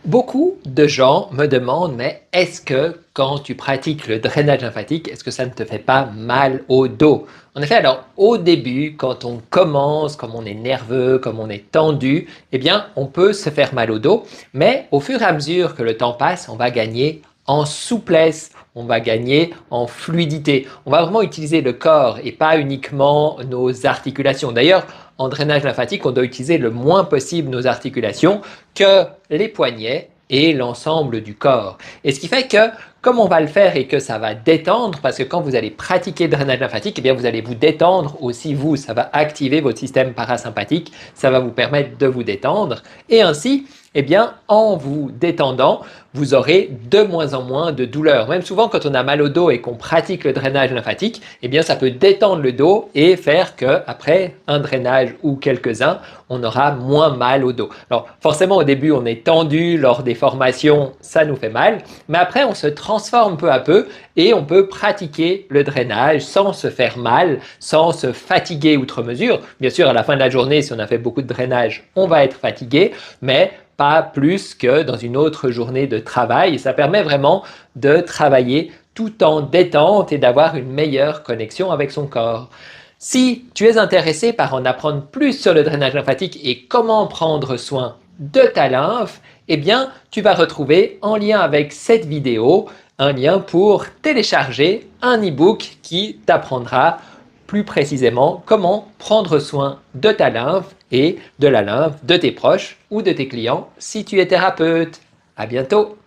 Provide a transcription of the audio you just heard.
Beaucoup de gens me demandent, mais est-ce que quand tu pratiques le drainage lymphatique, est-ce que ça ne te fait pas mal au dos? En effet, alors au début, quand on commence, comme on est nerveux, comme on est tendu, eh bien, on peut se faire mal au dos, mais au fur et à mesure que le temps passe, on va gagner en souplesse, on va gagner en fluidité. On va vraiment utiliser le corps et pas uniquement nos articulations. D'ailleurs, en drainage lymphatique, on doit utiliser le moins possible nos articulations que les poignets et l'ensemble du corps. Et ce qui fait que, comme on va le faire et que ça va détendre, parce que quand vous allez pratiquer le drainage lymphatique, eh bien vous allez vous détendre aussi vous, ça va activer votre système parasympathique, ça va vous permettre de vous détendre, et ainsi, eh bien, en vous détendant, vous aurez de moins en moins de douleurs. Même souvent, quand on a mal au dos et qu'on pratique le drainage lymphatique, eh bien, ça peut détendre le dos et faire qu'après un drainage ou quelques-uns, on aura moins mal au dos. Alors, forcément, au début, on est tendu lors des formations, ça nous fait mal, mais après, on se transforme peu à peu et on peut pratiquer le drainage sans se faire mal, sans se fatiguer outre mesure. Bien sûr, à la fin de la journée, si on a fait beaucoup de drainage, on va être fatigué, mais pas plus que dans une autre journée de travail. Ça permet vraiment de travailler tout en détente et d'avoir une meilleure connexion avec son corps. Si tu es intéressé par en apprendre plus sur le drainage lymphatique et comment prendre soin de ta lymphe, eh bien, tu vas retrouver en lien avec cette vidéo un lien pour télécharger un e-book qui t'apprendra plus précisément comment prendre soin de ta lymphe et de la lymphe de tes proches ou de tes clients si tu es thérapeute. À bientôt!